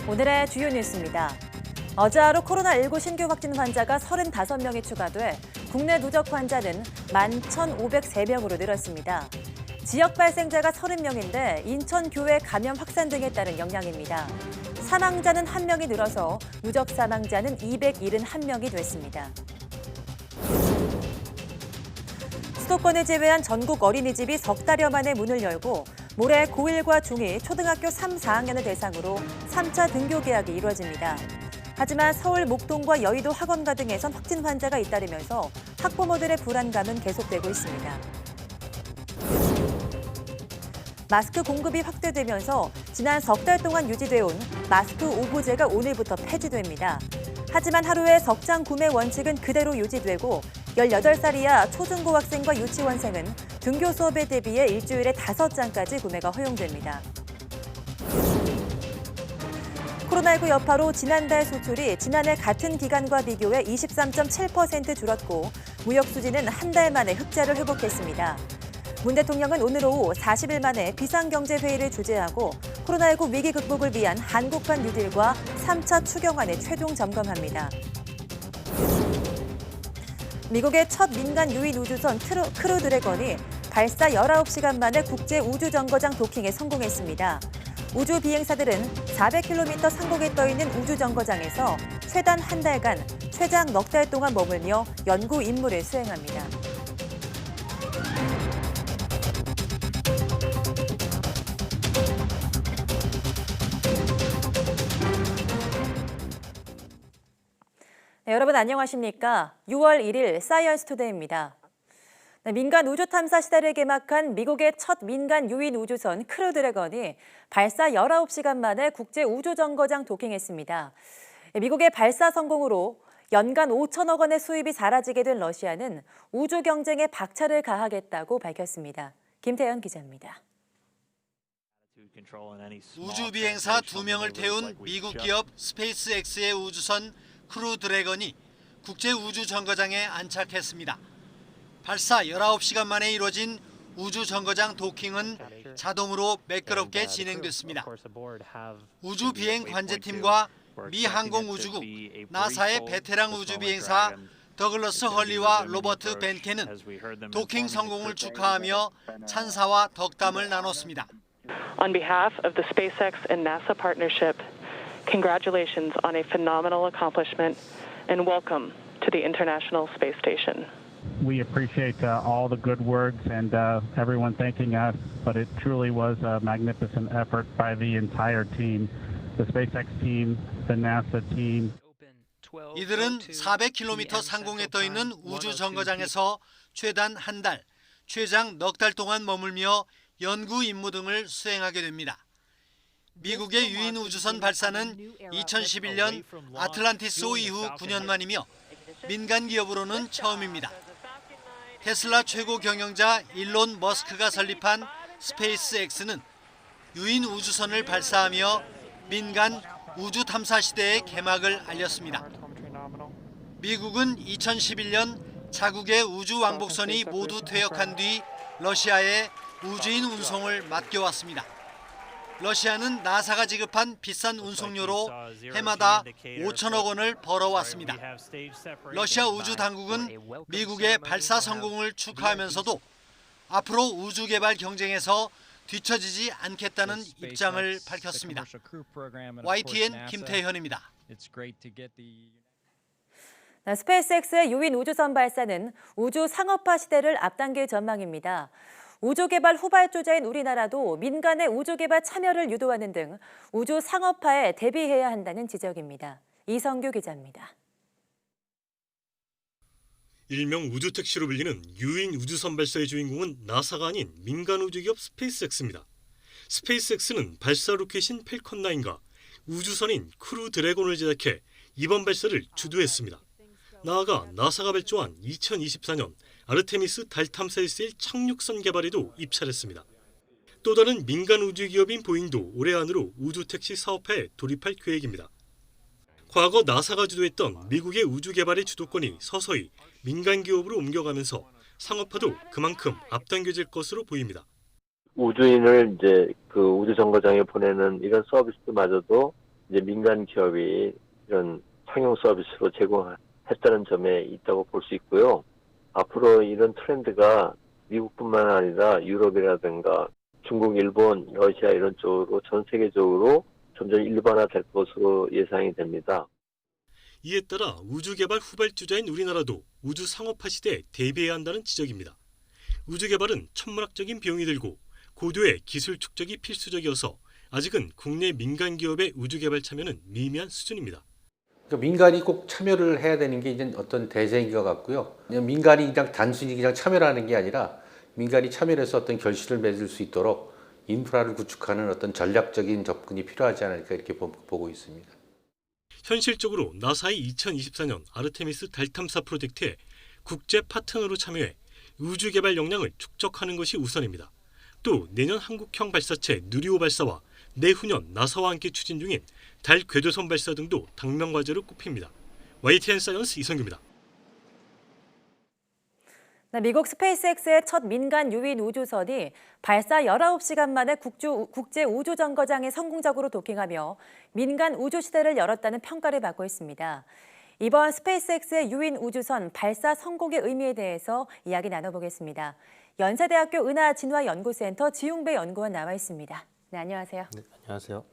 오늘의 주요 뉴스입니다. 어제 하루 코로나19 신규 확진 환자가 35명이 추가돼 국내 누적 환자는 11,503명으로 늘었습니다. 지역 발생자가 30명인데 인천 교회 감염 확산 등에 따른 영향입니다. 사망자는 1명이 늘어서 누적 사망자는 271명이 됐습니다. 수도권을 제외한 전국 어린이집이 석 달여 만에 문을 열고 모레 고1과 중2, 초등학교 3, 4학년을 대상으로 3차 등교 개학이 이루어집니다. 하지만 서울 목동과 여의도 학원가 등에선 확진 환자가 잇따르면서 학부모들의 불안감은 계속되고 있습니다. 마스크 공급이 확대되면서 지난 석 달 동안 유지돼 온 마스크 오부제가 오늘부터 폐지됩니다. 하지만 하루에 석 장 구매 원칙은 그대로 유지되고 18살 이하 초중고 학생과 유치원생은 등교 수업에 대비해 일주일에 5장까지 구매가 허용됩니다. 코로나19 여파로 지난달 수출이 지난해 같은 기간과 비교해 23.7% 줄었고 무역 수지는 한 달 만에 흑자를 회복했습니다. 문 대통령은 오늘 오후 40일 만에 비상경제회의를 주재하고 코로나19 위기 극복을 위한 한국판 뉴딜과 3차 추경안을 최종 점검합니다. 미국의 첫 민간 유인 우주선 크루 드래건이 발사 19시간 만에 국제 우주정거장 도킹에 성공했습니다. 우주 비행사들은 400km 상공에 떠 있는 우주정거장에서 최단 한 달간, 최장 넉 달 동안 머물며 연구 임무를 수행합니다. 네, 여러분 안녕하십니까? 6월 1일 사이언스 투데이입니다. 네, 민간 우주 탐사 시대를 개막한 미국의 첫 민간 유인 우주선 크루 드래건이 발사 19시간 만에 국제 우주정거장 도킹했습니다. 네, 미국의 발사 성공으로 연간 5천억 원의 수입이 사라지게 된 러시아는 우주 경쟁에 박차를 가하겠다고 밝혔습니다. 김태현 기자입니다. 우주 비행사 2명을 태운 미국 기업 스페이스X의 우주선 크루 드래건이 국제 우주 정거장에 안착했습니다. 발사 19시간 만에 이루어진 우주 정거장 도킹은 자동으로 매끄럽게 진행됐습니다. 우주 비행 관제팀과 미 항공우주국, 나사의 베테랑 우주 비행사 더글러스 헐리와 로버트 벤케는 도킹 성공을 축하하며 찬사와 덕담을 나눴습니다. On behalf of the SpaceX and NASA partnership, congratulations on a phenomenal accomplishment and welcome to the International Space Station. We appreciate all the good words and everyone thanking us, but it truly was a magnificent effort by the entire team, the SpaceX team, the NASA team. 이들은 400km 상공에 떠 있는 우주 정거장에서 최단 한 달, 최장 넉 달 동안 머물며 연구 임무 등을 수행하게 됩니다. 미국의 유인 우주선 발사는 2011년 아틀란티스 이후 9년 만이며 민간 기업으로는 처음입니다. 테슬라 최고 경영자 일론 머스크가 설립한 스페이스X는 유인 우주선을 발사하며 민간 우주 탐사 시대의 개막을 알렸습니다. 미국은 2011년 자국의 우주 왕복선이 모두 퇴역한 뒤 러시아에 우주인 운송을 맡겨왔습니다. 러시아는 나사가 지급한 비싼 운송료로 해마다 5천억 원을 벌어왔습니다. 러시아 우주 당국은 미국의 발사 성공을 축하하면서도 앞으로 우주 개발 경쟁에서 뒤처지지 않겠다는 입장을 밝혔습니다. YTN 김태현입니다. 스페이스X의 유인 우주선 발사는 우주 상업화 시대를 앞당길 전망입니다. 우주 개발 후발주자인 우리나라도 민간의 우주 개발 참여를 유도하는 등 우주 상업화에 대비해야 한다는 지적입니다. 이성규 기자입니다. 일명 우주택시로 불리는 유인 우주선 발사의 주인공은 나사가 아닌 민간 우주기업 스페이스X입니다. 스페이스X는 발사 로켓인 펠컨 9과 우주선인 크루 드래곤을 제작해 이번 발사를 주도했습니다. 나아가 나사가 발주한 2024년 아르테미스 달 탐사 1세 착륙선 개발에도 입찰했습니다. 또 다른 민간 우주기업인 보잉도 올해 안으로 우주택시 사업화에 돌입할 계획입니다. 과거 나사가 주도했던 미국의 우주 개발의 주도권이 서서히 민간 기업으로 옮겨가면서 상업화도 그만큼 앞당겨질 것으로 보입니다. 우주인을 이제 그 우주 정거장에 보내는 이런 서비스마저도 이제 민간 기업이 이런 상용 서비스로 제공했다는 점에 있다고 볼 수 있고요. 앞으로 이런 트렌드가 미국뿐만 아니라 유럽이라든가 중국, 일본, 러시아 이런 쪽으로 전 세계적으로 점점 일반화될 것으로 예상이 됩니다. 이에 따라 우주개발 후발주자인 우리나라도 우주 상업화 시대에 대비해야 한다는 지적입니다. 우주개발은 천문학적인 비용이 들고 고도의 기술 축적이 필수적이어서 아직은 국내 민간 기업의 우주개발 참여는 미미한 수준입니다. 그러니까 민간이 꼭 참여를 해야 되는 게 이제 어떤 대세인 것 같고요. 그냥 민간이 그냥 단순히 그냥 참여를 하는 게 아니라 민간이 참여를 해서 어떤 결실을 맺을 수 있도록 인프라를 구축하는 어떤 전략적인 접근이 필요하지 않을까 이렇게 보고 있습니다. 현실적으로 나사의 2024년 아르테미스 달 탐사 프로젝트에 국제 파트너로 참여해 우주 개발 역량을 축적하는 것이 우선입니다. 또 내년 한국형 발사체 누리호 발사와 내후년 나사와 함께 추진 중인 달 궤도선 발사 등도 당면 과제로 꼽힙니다. YTN 사이언스 이성규입니다. 미국 스페이스X의 첫 민간 유인 우주선이 발사 19시간 만에 국제 우주정거장에 성공적으로 도킹하며 민간 우주 시대를 열었다는 평가를 받고 있습니다. 이번 스페이스X의 유인 우주선 발사 성공의 의미에 대해서 이야기 나눠보겠습니다. 연세대학교 은하진화연구센터 지용배 연구원 나와 있습니다. 네, 안녕하세요. 네, 안녕하세요.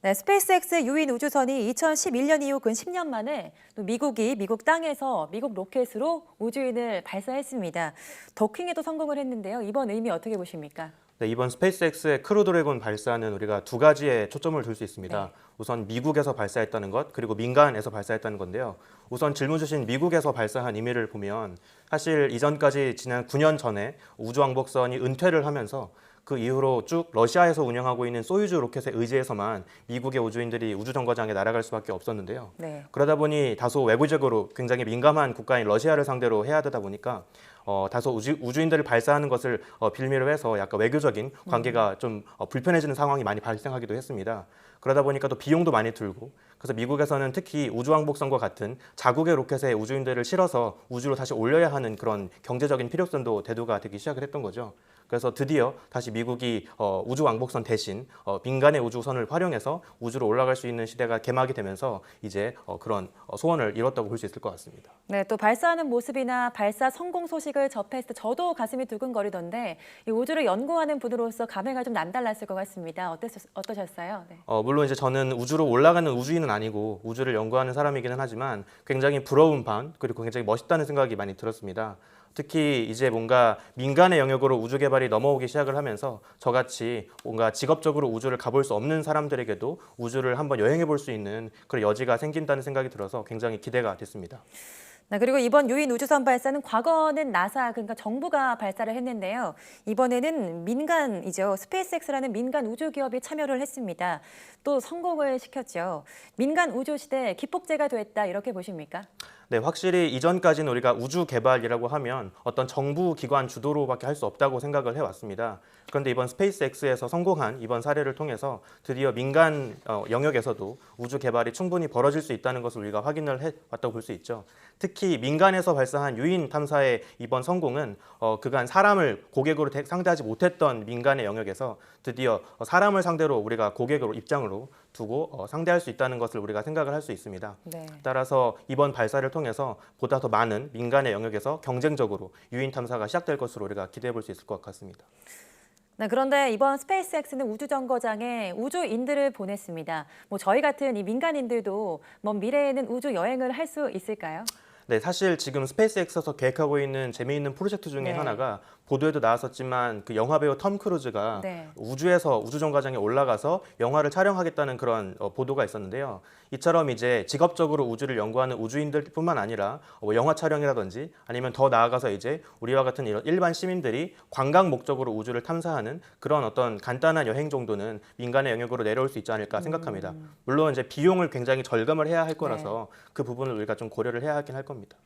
네, 스페이스X의 유인 우주선이 2011년 이후 근 10년 만에 또 미국이 미국 땅에서 미국 로켓으로 우주인을 발사했습니다. 도킹에도 성공을 했는데요. 이번 의미 어떻게 보십니까? 네, 이번 스페이스X의 크루 드래곤 발사는 우리가 두 가지에 초점을 둘 수 있습니다. 네. 우선 미국에서 발사했다는 것, 그리고 민간에서 발사했다는 건데요. 우선 질문 주신 미국에서 발사한 의미를 보면 사실 이전까지 지난 9년 전에 우주왕복선이 은퇴를 하면서 그 이후로 쭉 러시아에서 운영하고 있는 소유주 로켓에 의지해서만 미국의 우주인들이 우주정거장에 날아갈 수밖에 없었는데요. 네. 그러다 보니 다소 외부적으로 굉장히 민감한 국가인 러시아를 상대로 해야 되다 보니까 다소 우주인들을 발사하는 것을 빌미로 해서 약간 외교적인 관계가 좀 불편해지는 상황이 많이 발생하기도 했습니다. 그러다 보니까 또 비용도 많이 들고, 그래서 미국에서는 특히 우주왕복선과 같은 자국의 로켓에 우주인들을 실어서 우주로 다시 올려야 하는 그런 경제적인 필요성도 대두가 되기 시작을 했던 거죠. 그래서 드디어 다시 미국이 우주왕복선 대신 민간의 우주선을 활용해서 우주로 올라갈 수 있는 시대가 개막이 되면서 이제 그런 소원을 이뤘다고 볼 수 있을 것 같습니다. 네, 또 발사하는 모습이나 발사 성공 소식을 접했을 때 저도 가슴이 두근거리던데 이 우주를 연구하는 분으로서 감회가 좀 남달랐을 것 같습니다. 어떠셨어요? 네. 물론 이제 저는 우주로 올라가는 우주인은 아니고 우주를 연구하는 사람이기는 하지만 굉장히 부러운 반, 그리고 굉장히 멋있다는 생각이 많이 들었습니다. 특히 이제 뭔가 민간의 영역으로 우주 개발이 넘어오기 시작을 하면서 저같이 뭔가 직업적으로 우주를 가볼 수 없는 사람들에게도 우주를 한번 여행해 볼 수 있는 그런 여지가 생긴다는 생각이 들어서 굉장히 기대가 됐습니다. 네, 그리고 이번 유인 우주선 발사는 과거는 나사, 그러니까 정부가 발사를 했는데요. 이번에는 민간이죠. 스페이스X라는 민간 우주 기업이 참여를 했습니다. 또 성공을 시켰죠. 민간 우주 시대 기폭제가 됐다 이렇게 보십니까? 네, 확실히 이전까지는 우리가 우주 개발이라고 하면 어떤 정부 기관 주도로밖에 할 수 없다고 생각을 해왔습니다. 그런데 이번 스페이스X에서 성공한 이번 사례를 통해서 드디어 민간 영역에서도 우주 개발이 충분히 벌어질 수 있다는 것을 우리가 확인을 해왔다고 볼 수 있죠. 특히 민간에서 발사한 유인 탐사의 이번 성공은 그간 사람을 고객으로 상대하지 못했던 민간의 영역에서 드디어 사람을 상대로 우리가 고객으로 입장으로 두고 상대할 수 있다는 것을 우리가 생각을 할 수 있습니다. 네. 따라서 이번 발사를 통해서 보다 더 많은 민간의 영역에서 경쟁적으로 유인 탐사가 시작될 것으로 우리가 기대해 볼 수 있을 것 같습니다. 네, 그런데 이번 스페이스X는 우주정거장에 우주인들을 보냈습니다. 저희 같은 이 민간인들도 먼 미래에는 우주 여행을 할 수 있을까요? 네, 사실 지금 스페이스X에서 계획하고 있는 재미있는 프로젝트 중에 네. 하나가 보도에도 나왔었지만 그 영화 배우 톰 크루즈가 네. 우주에서 우주정거장에 올라가서 영화를 촬영하겠다는 그런 보도가 있었는데요. 이처럼 이제 직업적으로 우주를 연구하는 우주인들뿐만 아니라 영화 촬영이라든지 아니면 더 나아가서 이제 우리와 같은 이런 일반 시민들이 관광 목적으로 우주를 탐사하는 그런 어떤 간단한 여행 정도는 민간의 영역으로 내려올 수 있지 않을까 생각합니다. 물론 이제 비용을 굉장히 절감을 해야 할 거라서 그 부분을 우리가 좀 고려를 해야 하긴 할 겁니다.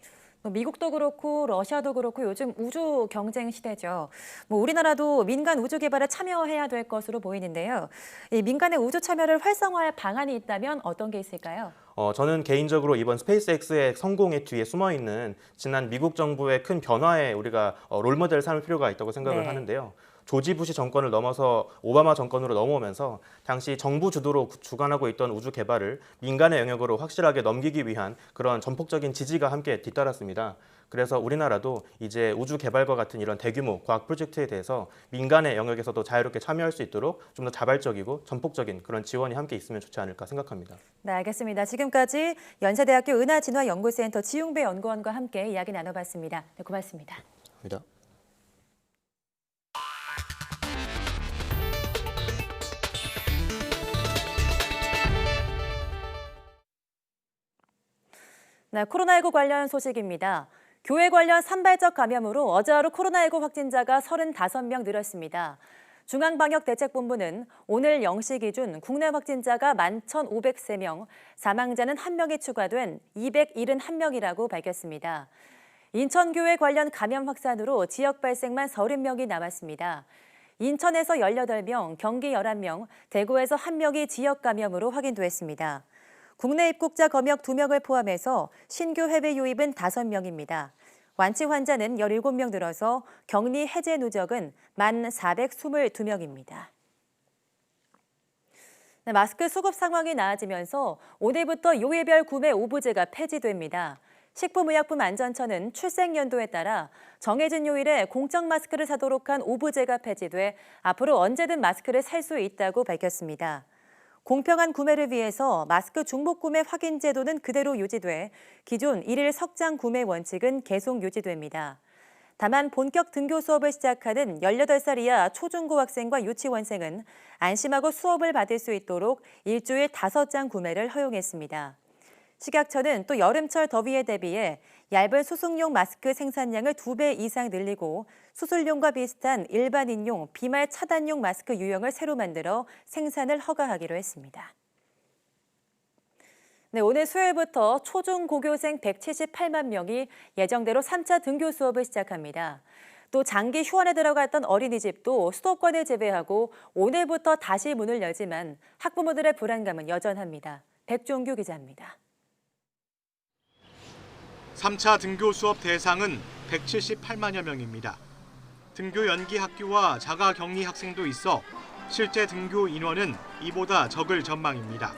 미국도 그렇고 러시아도 그렇고 요즘 우주 경쟁 시대죠. 우리나라도 민간 우주 개발에 참여해야 될 것으로 보이는데요. 이 민간의 우주 참여를 활성화할 방안이 있다면 어떤 게 있을까요? 저는 개인적으로 이번 스페이스X의 성공의 뒤에 숨어있는 지난 미국 정부의 큰 변화에 우리가 롤모델을 삼을 필요가 있다고 생각을 네. 하는데요. 조지 부시 정권을 넘어서 오바마 정권으로 넘어오면서 당시 정부 주도로 주관하고 있던 우주 개발을 민간의 영역으로 확실하게 넘기기 위한 그런 전폭적인 지지가 함께 뒤따랐습니다. 그래서 우리나라도 이제 우주 개발과 같은 이런 대규모 과학 프로젝트에 대해서 민간의 영역에서도 자유롭게 참여할 수 있도록 좀 더 자발적이고 전폭적인 그런 지원이 함께 있으면 좋지 않을까 생각합니다. 네, 알겠습니다. 지금까지 연세대학교 은하진화연구센터 지용배 연구원과 함께 이야기 나눠봤습니다. 네, 고맙습니다. 감사합니다. 네, 코로나19 관련 소식입니다. 교회 관련 산발적 감염으로 어제 하루 코로나19 확진자가 35명 늘었습니다. 중앙방역대책본부는 오늘 0시 기준 국내 확진자가 11,503명, 사망자는 1명이 추가된 271명이라고 밝혔습니다. 인천교회 관련 감염 확산으로 지역 발생만 30명이 남았습니다. 인천에서 18명, 경기 11명, 대구에서 1명이 지역 감염으로 확인됐습니다. 국내 입국자 검역 2명을 포함해서 신규 해외 유입은 5명입니다. 완치 환자는 17명 늘어서 격리 해제 누적은 1,422명입니다. 네, 마스크 수급 상황이 나아지면서 오늘부터 요일별 구매 오부제가 폐지됩니다. 식품의약품안전처는 출생연도에 따라 정해진 요일에 공적 마스크를 사도록 한 오부제가 폐지돼 앞으로 언제든 마스크를 살 수 있다고 밝혔습니다. 공평한 구매를 위해서 마스크 중복 구매 확인 제도는 그대로 유지돼 기존 1일 석장 구매 원칙은 계속 유지됩니다. 다만 본격 등교 수업을 시작하는 18살 이하 초중고 학생과 유치원생은 안심하고 수업을 받을 수 있도록 일주일 5장 구매를 허용했습니다. 식약처는 또 여름철 더위에 대비해 얇은 수승용 마스크 생산량을 2배 이상 늘리고 수술용과 비슷한 일반인용 비말 차단용 마스크 유형을 새로 만들어 생산을 허가하기로 했습니다. 네, 오늘 수요일부터 초중고교생 178만 명이 예정대로 3차 등교 수업을 시작합니다. 또 장기 휴원에 들어갔던 어린이집도 수도권을 제외하고 오늘부터 다시 문을 열지만 학부모들의 불안감은 여전합니다. 백종규 기자입니다. 3차 등교 수업 대상은 178만여 명입니다. 등교 연기 학교와 자가 격리 학생도 있어 실제 등교 인원은 이보다 적을 전망입니다.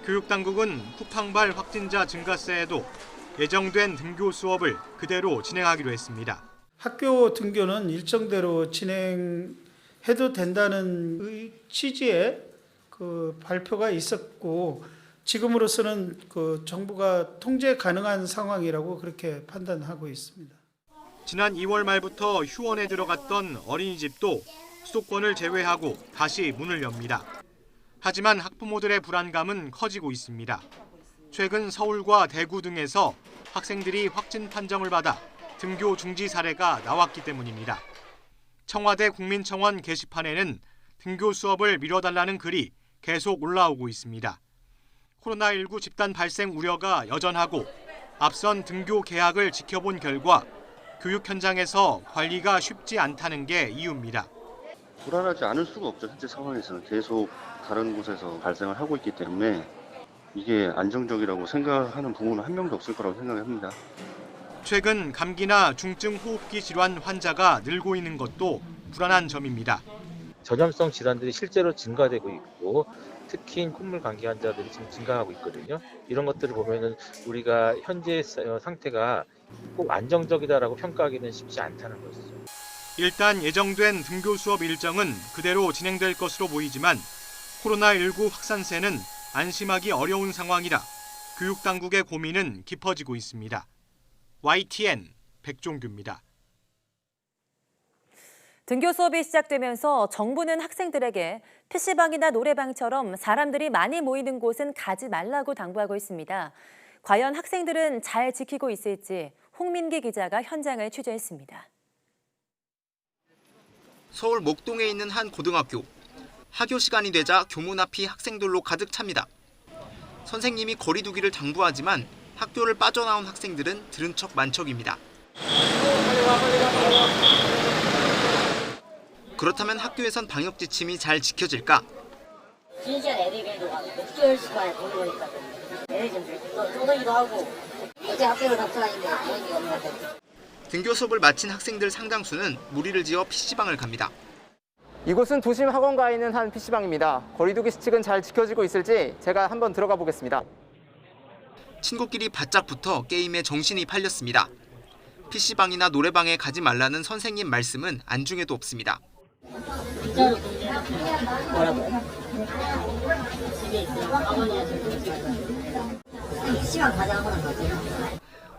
교육당국은 쿠팡발 확진자 증가세에도 예정된 등교 수업을 그대로 진행하기로 했습니다. 학교 등교는 일정대로 진행해도 된다는 취지의 발표가 있었고 지금으로서는 정부가 통제 가능한 상황이라고 그렇게 판단하고 있습니다. 지난 2월 말부터 휴원에 들어갔던 어린이집도 수도권을 제외하고 다시 문을 엽니다. 하지만 학부모들의 불안감은 커지고 있습니다. 최근 서울과 대구 등에서 학생들이 확진 판정을 받아 등교 중지 사례가 나왔기 때문입니다. 청와대 국민청원 게시판에는 등교 수업을 미뤄달라는 글이 계속 올라오고 있습니다. 코로나19 집단 발생 우려가 여전하고 앞선 등교 개학을 지켜본 결과 교육 현장에서 관리가 쉽지 않다는 게 이유입니다. 불안하지 않을 수가 없죠. 현재 상황에서는 계속 다른 곳에서 발생을 하고 있기 때문에 이게 안정적이라고 생각하는 부모는 한 명도 없을 거라고 생각합니다. 최근 감기나 중증 호흡기 질환 환자가 늘고 있는 것도 불안한 점입니다. 전염성 질환들이 실제로 증가되고 있고 특히 콧물 감기 환자들이 지금 증가하고 있거든요. 이런 것들을 보면은 우리가 현재 상태가 꼭 안정적이다라고 평가하기는 쉽지 않다는 것이죠. 일단 예정된 등교 수업 일정은 그대로 진행될 것으로 보이지만 코로나19 확산세는 안심하기 어려운 상황이라 교육당국의 고민은 깊어지고 있습니다. YTN 백종규입니다. 등교 수업이 시작되면서 정부는 학생들에게 PC방이나 노래방처럼 사람들이 많이 모이는 곳은 가지 말라고 당부하고 있습니다. 과연 학생들은 잘 지키고 있을지 홍민기 기자가 현장을 취재했습니다. 서울 목동에 있는 한 고등학교. 학교 시간이 되자 교문 앞이 학생들로 가득 찹니다. 선생님이 거리 두기를 당부하지만 학교를 빠져나온 학생들은 들은 척 만척입니다. 그렇다면 학교에선 방역 지침이 잘 지켜질까? 쉬는 시간 애들도 목줄 시간에 보는 거니까 애들 좀 쪼들기도 하고 어제 학교를 답사하는데 그런 게 없는 것 같아요. 등교 수업을 마친 학생들 상당수는 무리를 지어 PC방을 갑니다. 이곳은 도심 학원가에 있는 한 PC방입니다. 거리두기 수칙은 잘 지켜지고 있을지 제가 한번 들어가 보겠습니다. 친구끼리 바짝 붙어 게임에 정신이 팔렸습니다. PC방이나 노래방에 가지 말라는 선생님 말씀은 안중에도 없습니다.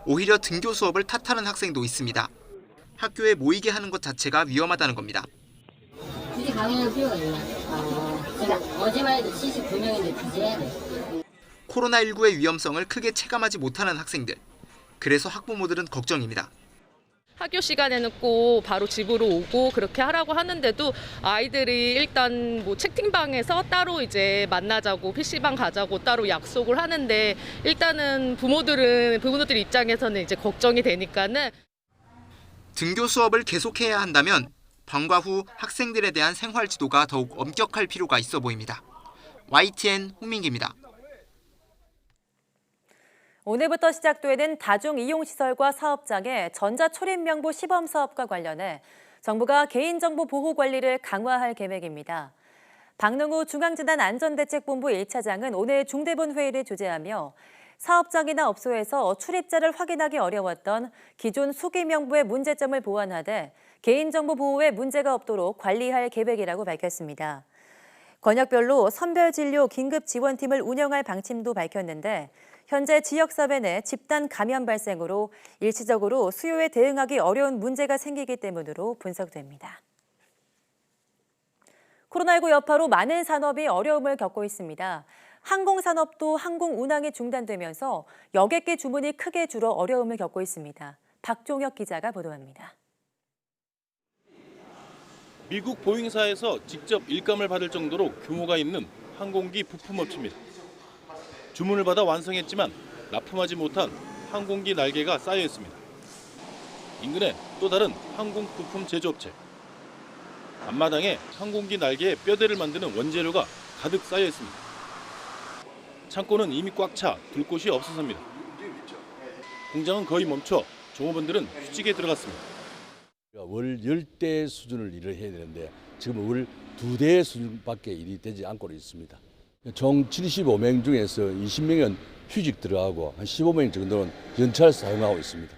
오히려 등교 수업을 탓하는 학생도 있습니다. 학교에 모이게 하는 것 자체가 위험하다는 겁니다. 굳이 강의할 필요가 있냐? 제가 어제만 해도 79명인데 굳이 해야 돼. 코로나19의 위험성을 크게 체감하지 못하는 학생들. 그래서 학부모들은 걱정입니다. 학교 시간에는 꼭 바로 집으로 오고 그렇게 하라고 하는데도 아이들이 일단 뭐 채팅방에서 따로 이제 만나자고 PC방 가자고 따로 약속을 하는데 일단은 부모들 입장에서는 이제 걱정이 되니까는 등교 수업을 계속해야 한다면 방과 후 학생들에 대한 생활 지도가 더욱 엄격할 필요가 있어 보입니다. YTN 홍민기입니다. 오늘부터 시작되는 다중이용시설과 사업장의 전자초립명부 시범사업과 관련해 정부가 개인정보 보호 관리를 강화할 계획입니다. 박능우 중앙재난안전대책본부 1차장은 오늘 중대본 회의를 주재하며 사업장이나 업소에서 출입자를 확인하기 어려웠던 기존 수기명부의 문제점을 보완하되 개인정보 보호에 문제가 없도록 관리할 계획이라고 밝혔습니다. 권역별로 선별진료 긴급지원팀을 운영할 방침도 밝혔는데 현재 지역사회 내 집단 감염 발생으로 일시적으로 수요에 대응하기 어려운 문제가 생기기 때문으로 분석됩니다. 코로나19 여파로 많은 산업이 어려움을 겪고 있습니다. 항공산업도 항공 운항이 중단되면서 여객기 주문이 크게 줄어 어려움을 겪고 있습니다. 박종혁 기자가 보도합니다. 미국 보잉사에서 직접 일감을 받을 정도로 규모가 있는 항공기 부품업체입니다. 주문을 받아 완성했지만 납품하지 못한 항공기 날개가 쌓여 있습니다. 인근에 또 다른 항공 부품 제조업체. 앞마당에 항공기 날개의 뼈대를 만드는 원재료가 가득 쌓여 있습니다. 창고는 이미 꽉 차 둘 곳이 없어서입니다. 공장은 거의 멈춰 종업원들은 휴직에 들어갔습니다. 월 10대 수준을 일을 해야 되는데 지금 월 2대 수준밖에 일이 되지 않고 있습니다. 총 75명 중에서 20명은 휴직 들어가고 한 15명 정도는 연차를 사용하고 있습니다.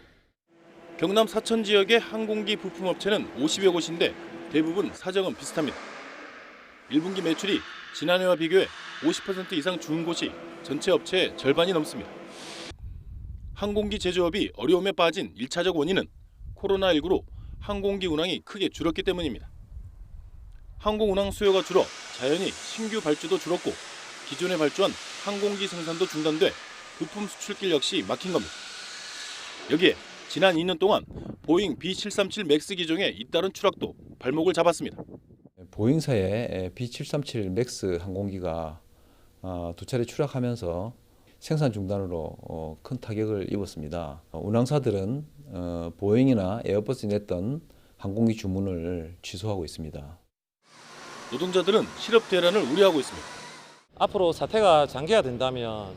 경남 사천 지역의 항공기 부품업체는 50여 곳인데 대부분 사정은 비슷합니다. 1분기 매출이 지난해와 비교해 50% 이상 준 곳이 전체 업체의 절반이 넘습니다. 항공기 제조업이 어려움에 빠진 1차적 원인은 코로나19로 항공기 운항이 크게 줄었기 때문입니다. 항공 운항 수요가 줄어 자연히 신규 발주도 줄었고 기존에 발주한 항공기 생산도 중단돼 부품 수출길 역시 막힌 겁니다. 여기에 지난 2년 동안 보잉 B737 맥스 기종의 잇따른 추락도 발목을 잡았습니다. 보잉사의 B737 맥스 항공기가 두 차례 추락하면서 생산 중단으로 큰 타격을 입었습니다. 운항사들은 보잉이나 에어버스에 냈던 항공기 주문을 취소하고 있습니다. 노동자들은 실업 대란을 우려하고 있습니다. 앞으로 사태가 장기화된다면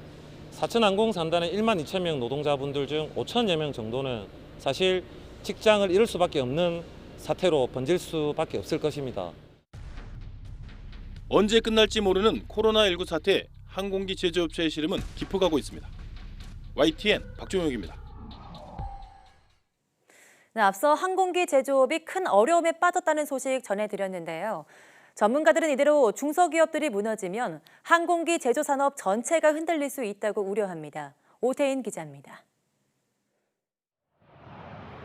사천항공산단의 1만 2천 명 노동자분들 중 5천여 명 정도는 사실 직장을 잃을 수밖에 없는 사태로 번질 수밖에 없을 것입니다. 언제 끝날지 모르는 코로나19 사태에 항공기 제조업체의 시름은 깊어가고 있습니다. YTN 박종혁입니다. 네, 앞서 항공기 제조업이 큰 어려움에 빠졌다는 소식 전해드렸는데요. 전문가들은 이대로 중소기업들이 무너지면 항공기 제조산업 전체가 흔들릴 수 있다고 우려합니다. 오태인 기자입니다.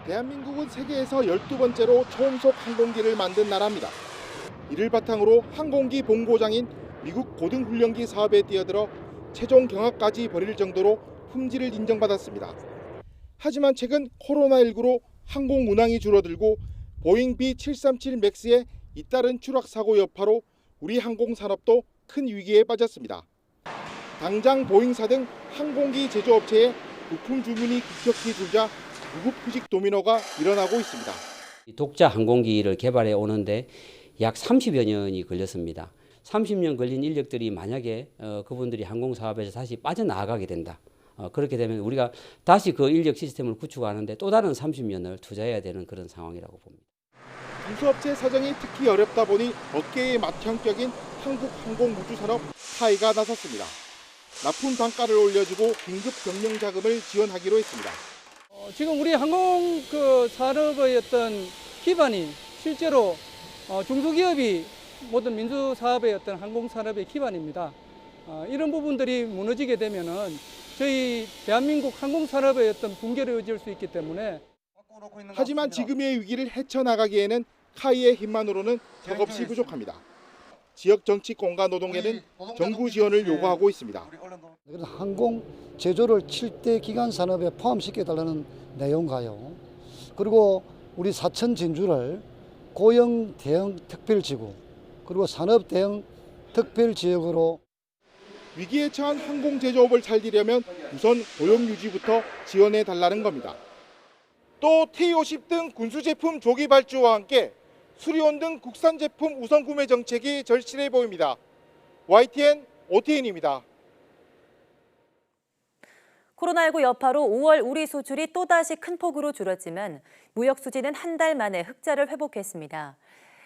대한민국은 세계에서 12번째로 초음속 항공기를 만든 나라입니다. 이를 바탕으로 항공기 본고장인 미국 고등훈련기 사업에 뛰어들어 최종 경합까지 벌일 정도로 품질을 인정받았습니다. 하지만 최근 코로나19로 항공 운항이 줄어들고 보잉 B737 맥스의 잇따른 추락 사고 여파로 우리 항공산업도 큰 위기에 빠졌습니다. 당장 보잉사 등 항공기 제조업체의 부품 주문이 급격히 줄자 무급 휴직 도미노가 일어나고 있습니다. 독자 항공기를 개발해 오는데 약 30여 년이 걸렸습니다. 30년 걸린 인력들이 만약에 그분들이 항공사업에서 다시 빠져나가게 된다. 그렇게 되면 우리가 다시 그 인력 시스템을 구축하는데 또 다른 30년을 투자해야 되는 그런 상황이라고 봅니다. 운수업체 사정이 특히 어렵다 보니 업계의 맏형격인 한국항공우주산업 카이가 나섰습니다. 납품 단가를 올려주고 긴급 경영 자금을 지원하기로 했습니다. 지금 우리 항공 산업의 어떤 기반이 실제로 중소기업이 모든 민주사업의 어떤 항공산업의 기반입니다. 이런 부분들이 무너지게 되면은 저희 대한민국 항공산업의 어떤 붕괴를 이어질 수 있기 때문에. 하지만 지금의 위기를 헤쳐나가기에는 카이의 힘만으로는 턱없이 부족합니다. 지역 정치권과 노동계는 정부 지원을 요구하고 있습니다. 항공 제조를 7대 기간 산업에 포함시켜달라는 내용과요. 그리고 우리 사천 진주를 고용 대응 특별지구 그리고 산업 대응 특별지역으로. 위기에 처한 항공 제조업을 살리려면 우선 고용 유지부터 지원해달라는 겁니다. 또 T-50 등 군수 제품 조기 발주와 함께 수리온 등 국산 제품 우선 구매 정책이 절실해 보입니다. YTN OTN입니다. 코로나19 여파로 5월 우리 수출이 또다시 큰 폭으로 줄었지만 무역 수지는 한 달 만에 흑자를 회복했습니다.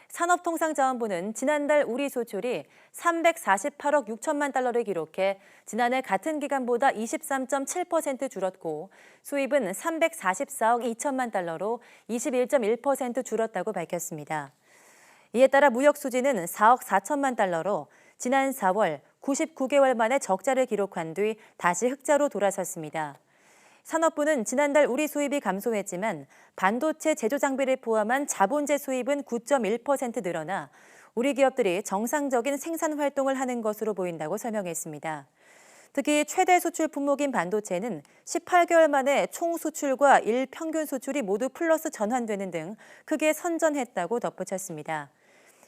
산업통상자원부는 지난달 우리 수출이 348억 6천만 달러를 기록해 지난해 같은 기간보다 23.7% 줄었고 수입은 344억 2천만 달러로 21.1% 줄었다고 밝혔습니다. 이에 따라 무역 수지는 4억 4천만 달러로 지난 4월 99개월 만에 적자를 기록한 뒤 다시 흑자로 돌아섰습니다. 산업부는 지난달 우리 수입이 감소했지만 반도체 제조 장비를 포함한 자본재 수입은 9.1% 늘어나 우리 기업들이 정상적인 생산 활동을 하는 것으로 보인다고 설명했습니다. 특히 최대 수출 품목인 반도체는 18개월 만에 총 수출과 일평균 수출이 모두 플러스 전환되는 등 크게 선전했다고 덧붙였습니다.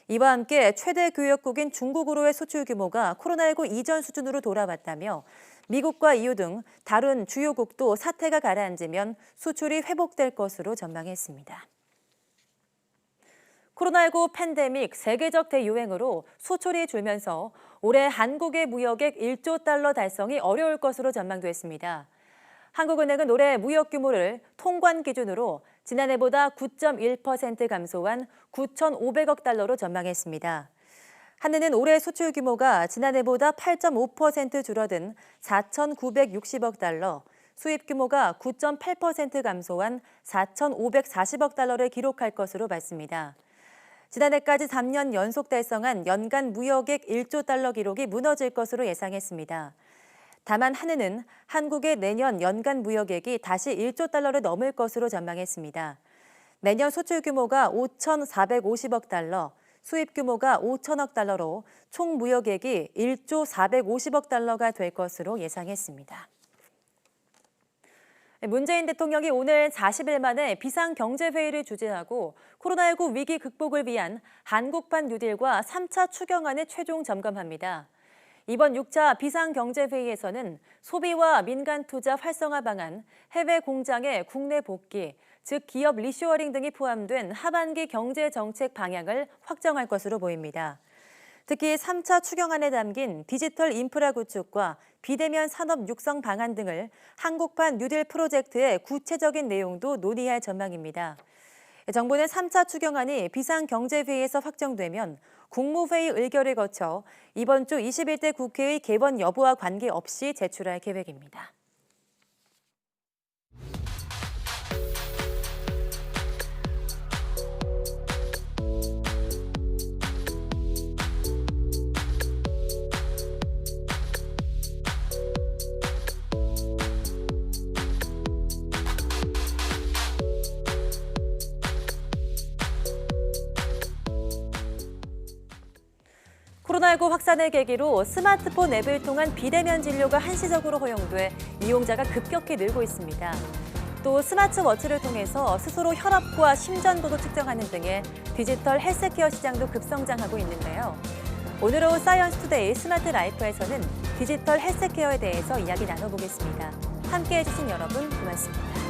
이와 함께 최대 교역국인 중국으로의 수출 규모가 코로나19 이전 수준으로 돌아왔다며 미국과 EU 등 다른 주요국도 사태가 가라앉으면 수출이 회복될 것으로 전망했습니다. 코로나19 팬데믹 세계적 대유행으로 수출이 줄면서 올해 한국의 무역액 1조 달러 달성이 어려울 것으로 전망됐습니다. 한국은행은 올해 무역 규모를 통관 기준으로 지난해보다 9.1% 감소한 9,500억 달러로 전망했습니다. 한은은 올해 수출 규모가 지난해보다 8.5% 줄어든 4,960억 달러, 수입 규모가 9.8% 감소한 4,540억 달러를 기록할 것으로 봤습니다. 지난해까지 3년 연속 달성한 연간 무역액 1조 달러 기록이 무너질 것으로 예상했습니다. 다만 한은은 한국의 내년 연간 무역액이 다시 1조 달러를 넘을 것으로 전망했습니다. 내년 수출 규모가 5,450억 달러, 수입 규모가 5천억 달러로 총 무역액이 1조 450억 달러가 될 것으로 예상했습니다. 문재인 대통령이 오늘 40일 만에 비상경제회의를 주재하고 코로나19 위기 극복을 위한 한국판 뉴딜과 3차 추경안을 최종 점검합니다. 이번 6차 비상경제회의에서는 소비와 민간 투자 활성화 방안, 해외 공장의 국내 복귀, 즉 기업 리쇼어링 등이 포함된 하반기 경제정책 방향을 확정할 것으로 보입니다. 특히 3차 추경안에 담긴 디지털 인프라 구축과 비대면 산업 육성 방안 등을 한국판 뉴딜 프로젝트의 구체적인 내용도 논의할 전망입니다. 정부는 3차 추경안이 비상경제회의에서 확정되면 국무회의 의결을 거쳐 이번 주 21대 국회의 개원 여부와 관계없이 제출할 계획입니다. 코로나19 확산을 계기로 스마트폰 앱을 통한 비대면 진료가 한시적으로 허용돼 이용자가 급격히 늘고 있습니다. 또 스마트워치를 통해서 스스로 혈압과 심전도도 측정하는 등의 디지털 헬스케어 시장도 급성장하고 있는데요. 오늘 오후 사이언스 투데이 스마트 라이프에서는 디지털 헬스케어에 대해서 이야기 나눠보겠습니다. 함께해 주신 여러분 고맙습니다.